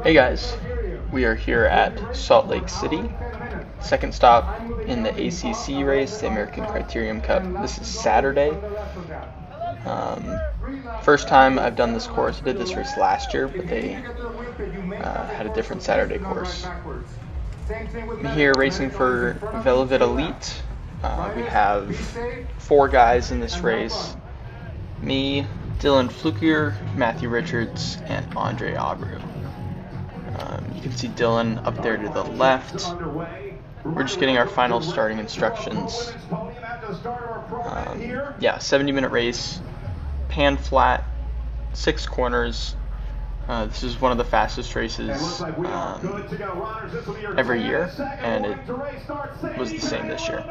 Hey guys, we are here at Salt Lake City, second stop in the ACC race, the American Criterium Cup. This is Saturday. First time I've done this course. I did this race last year, but they had a different Saturday course. I'm here racing for Velvet Elite. We have 4 guys in this race. Me, Dylan Flukier, Matthew Richards, and Andre Abreu. You can see Dylan up there to the left. We're just getting our final starting instructions. 70-minute race, pan flat, 6 corners. This is one of the fastest races every year, and it was the same this year.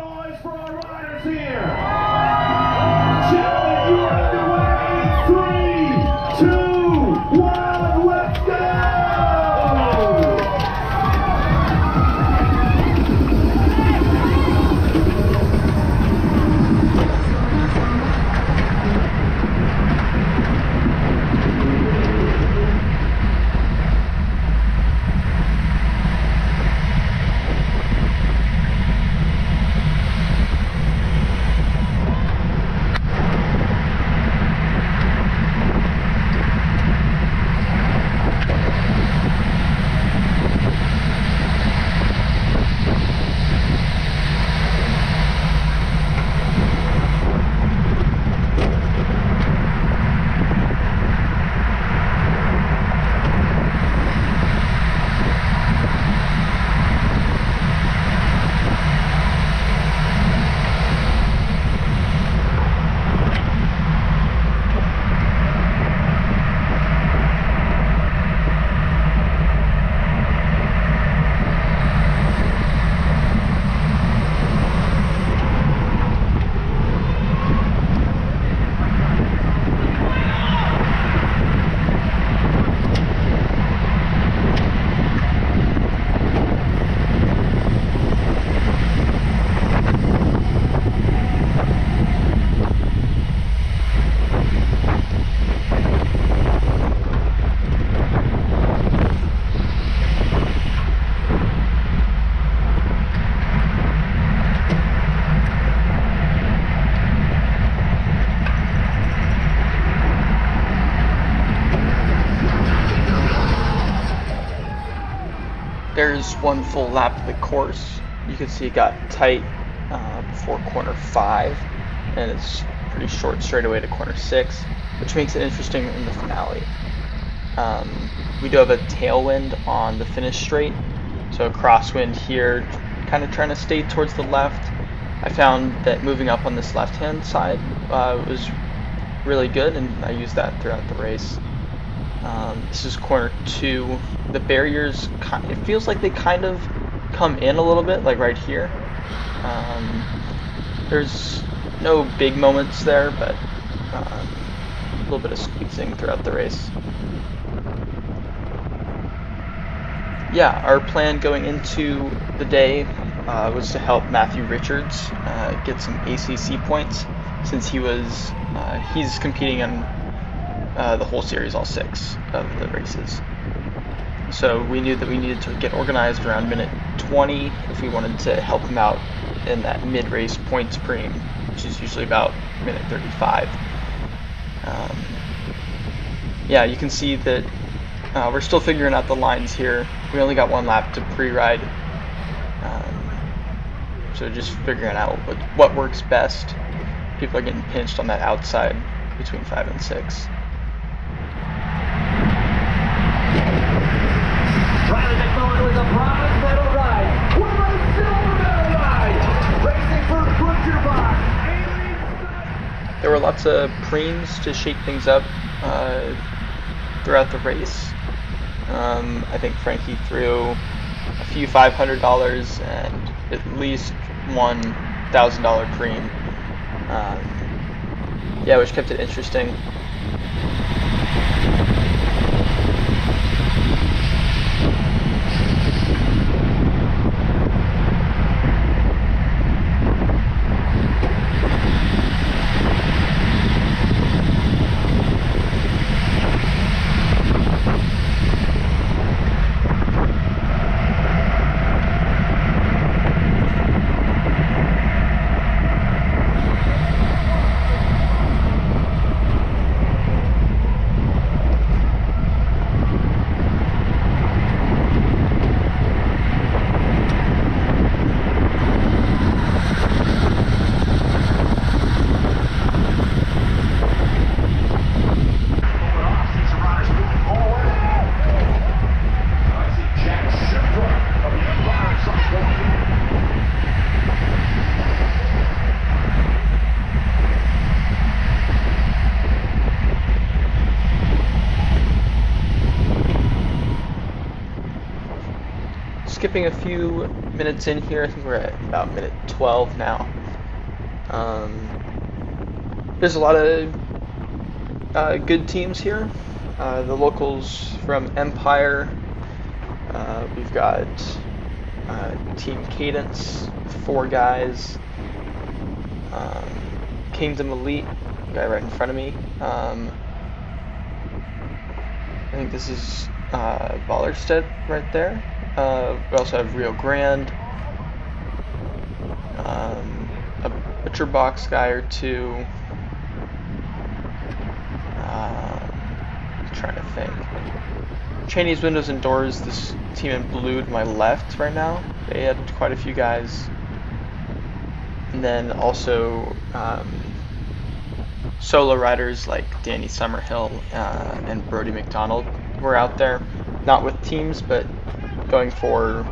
There's one full lap of the course. You can see it got tight before corner 5, and it's pretty short straightaway to corner 6, which makes it interesting in the finale. We do have a tailwind on the finish straight, so a crosswind here, kind of trying to stay towards the left. I found that moving up on this left-hand side was really good, and I used that throughout the race. This is corner 2. The barriers, it feels like they kind of come in a little bit, like right here. There's no big moments there, but a little bit of squeezing throughout the race. Yeah, our plan going into the day was to help Matthew Richards get some ACC points, since he's competing in the whole series, all 6 of the races. So we knew that we needed to get organized around minute 20 if we wanted to help him out in that mid-race points premium, which is usually about minute 35. You can see that we're still figuring out the lines here. We only got 1 lap to pre-ride, so just figuring out what works best. People are getting pinched on that outside between 5 and 6. Riley McMillan with a bronze medal ride, with a silver medal ride, racing for Butcher Box. There were lots of preems to shake things up throughout the race. I think Frankie threw a few $500 and at least one $1,000 preem. Which kept it interesting. skipping a few minutes in here. I think we're at about minute 12 now. There's a lot of good teams here. The locals from Empire. We've got Team Cadence, 4 guys. Kingdom Elite, guy right in front of me. I think this is Ballerstedt right there. We also have Rio Grande, a Butcher Box guy or 2. I'm trying to think. Chinese Windows and Doors, this team in blue to my left right now. They had quite a few guys. And then also solo riders like Danny Summerhill and Brody McDonald were out there, not with teams, but going for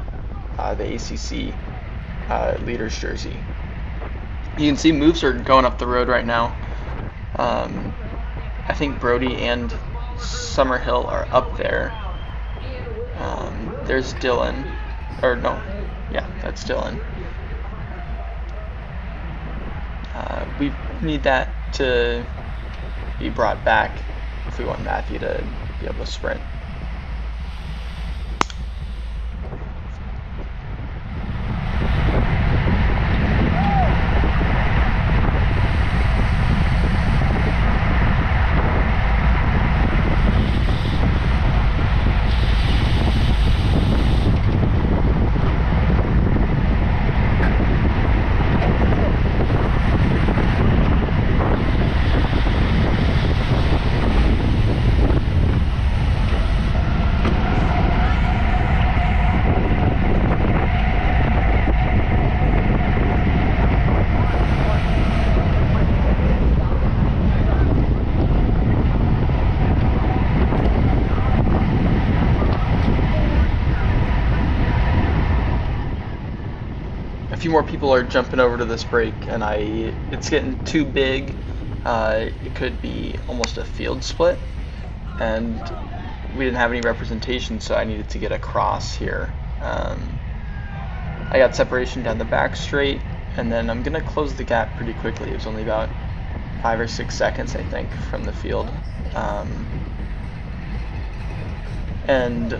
the ACC leaders jersey. You can see moves are going up the road right now. I think Brody and Summerhill are up there. There's Dylan, or no, yeah, that's Dylan. We need that to be brought back if we want Matthew to be able to sprint. A few more people are jumping over to this break, and it's getting too big. It could be almost a field split, and we didn't have any representation, so I needed to get across here. I got separation down the back straight, and then I'm gonna close the gap pretty quickly. It was only about 5 or 6 seconds, I think, from the field. And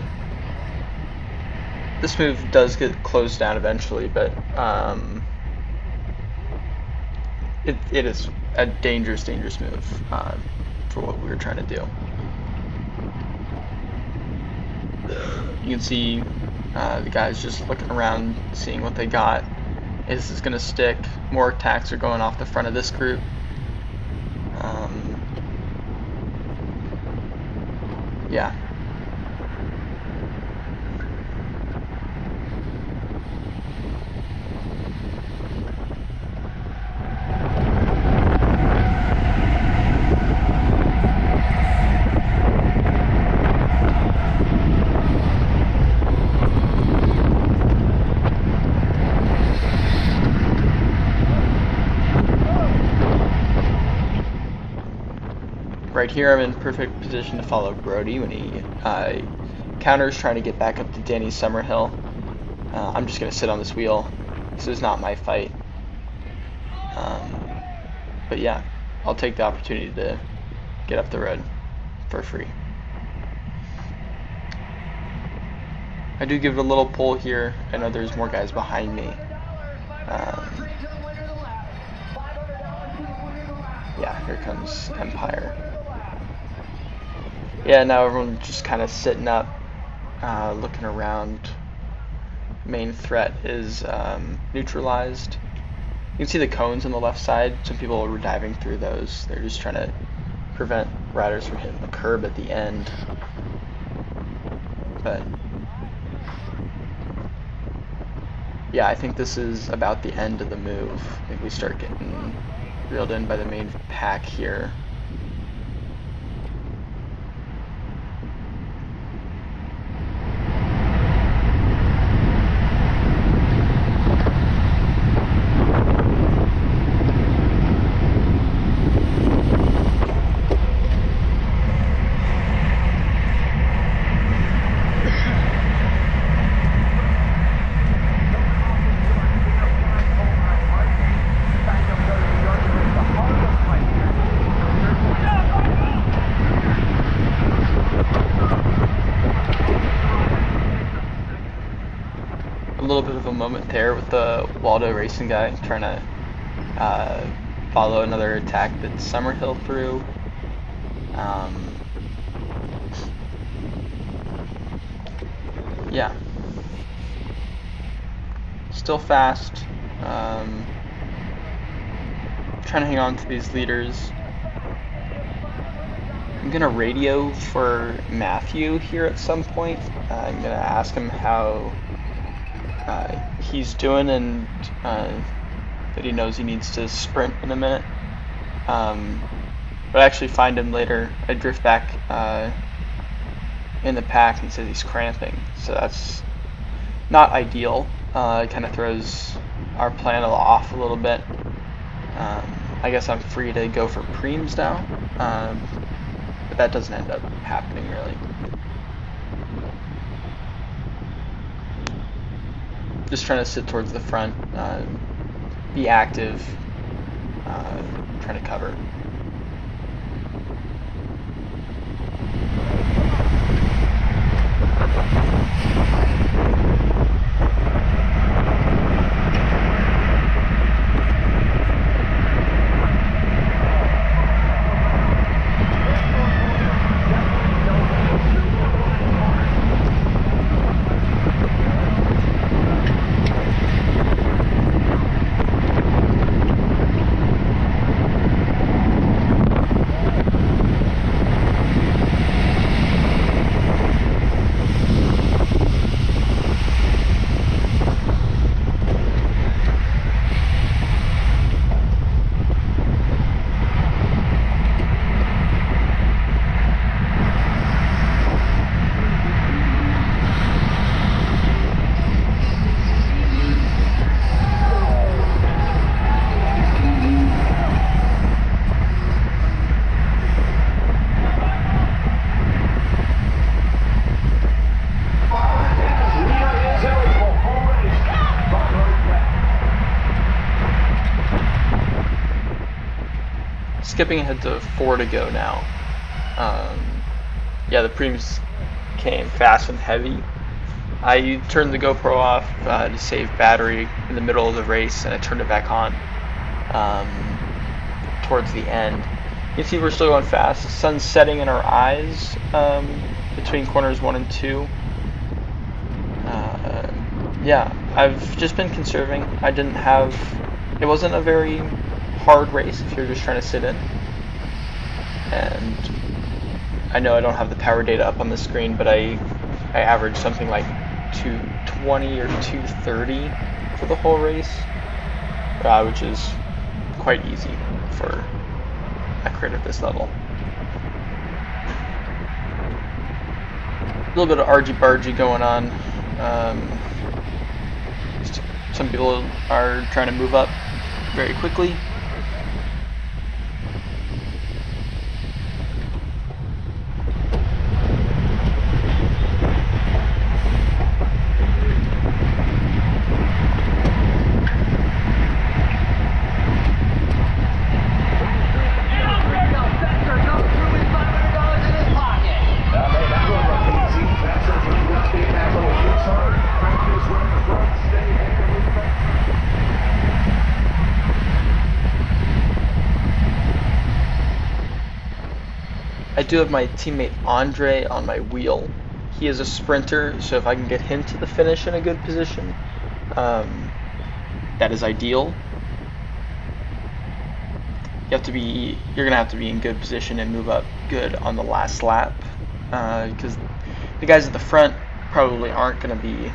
this move does get closed down eventually, but it is a dangerous move for what we were trying to do. You can see the guys just looking around, seeing what they got. Is this going to stick? More attacks are going off the front of this group. Yeah. Right here, I'm in perfect position to follow Brody when he counters, trying to get back up to Danny Summerhill. I'm just going to sit on this wheel. This is not my fight. But yeah, I'll take the opportunity to get up the road for free. I do give it a little pull here. I know there's more guys behind me. Yeah, here comes Empire. Yeah, now everyone's just kind of sitting up, looking around. Main threat is neutralized. You can see the cones on the left side. Some people were diving through those. They're just trying to prevent riders from hitting the curb at the end. But yeah, I think this is about the end of the move. I think we start getting reeled in by the main pack here. little bit of a moment there with the Waldo racing guy trying to follow another attack that Summerhill threw. Yeah. Still fast. Trying to hang on to these leaders. I'm gonna radio for Matthew here at some point. I'm gonna ask him how he's doing and that he knows he needs to sprint in a minute. But I actually find him later. I drift back in the pack and he says he's cramping, so that's not ideal. It kind of throws our plan off a little bit. I guess I'm free to go for preems now, but that doesn't end up happening really. Just trying to sit towards the front, be active, trying to cover. Skipping ahead to 4 to go now. Yeah, the preems came fast and heavy. I turned the GoPro off to save battery in the middle of the race, and I turned it back on towards the end. You can see we're still going fast. The sun's setting in our eyes between corners 1 and 2. Yeah, I've just been conserving. It wasn't a very hard race if you're just trying to sit in. And I know I don't have the power data up on the screen, but I averaged something like 220 or 230 for the whole race, which is quite easy for a crit at this level. A little bit of argy-bargy going on. Some people are trying to move up very quickly. I do have my teammate Andre on my wheel. He is a sprinter, so if I can get him to the finish in a good position, that is ideal. You're gonna have to be in good position and move up good on the last lap, because the guys at the front probably aren't gonna be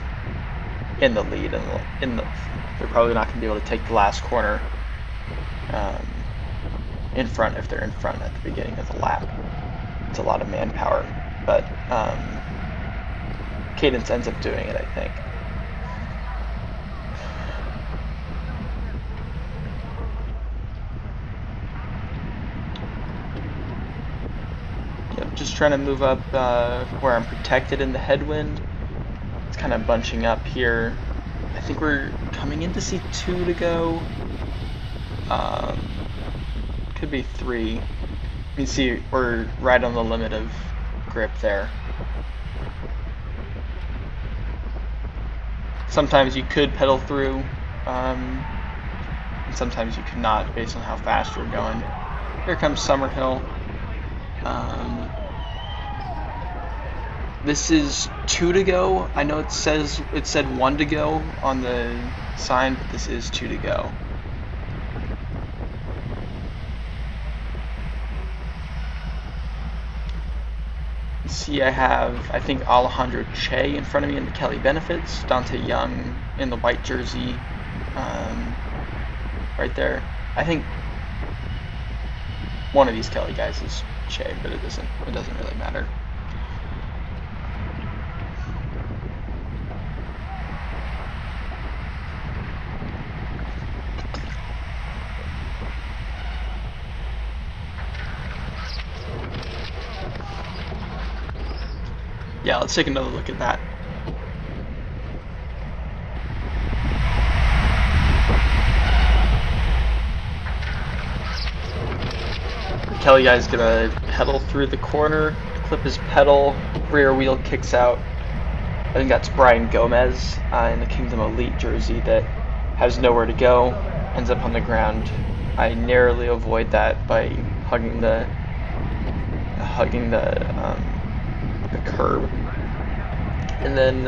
in the lead, they're probably not gonna be able to take the last corner in front if they're in front at the beginning of the lap. It's a lot of manpower, but Cadence ends up doing it, I think. Yep, just trying to move up where I'm protected in the headwind. It's kind of bunching up here. I think we're coming in to see 2 to go. Could be 3. You can see we're right on the limit of grip there. Sometimes you could pedal through, and sometimes you could not, based on how fast you're going. Here comes Summerhill. This is 2 to go. I know it said 1 to go on the sign, but this is 2 to go. See, I have, I think, Alejandro Che in front of me in the Kelly Benefits, Dante Young in the white jersey, right there. I think one of these Kelly guys is Che, but it doesn't really matter. Yeah, let's take another look at that. The Kelly guy's gonna pedal through the corner, clip his pedal, rear wheel kicks out. I think that's Brian Gomez in the Kingdom Elite jersey that has nowhere to go, ends up on the ground. I narrowly avoid that by hugging the curb. And then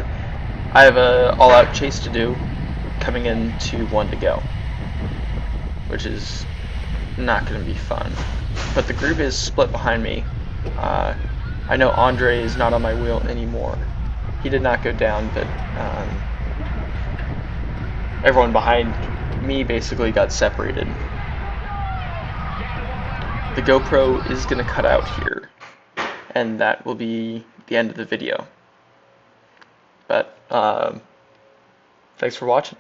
I have a all-out chase to do coming into 1 to go, which is not going to be fun. But the group is split behind me. I know Andre is not on my wheel anymore. He did not go down, but everyone behind me basically got separated. The GoPro is going to cut out here, and that will be the end of the video. But thanks for watching.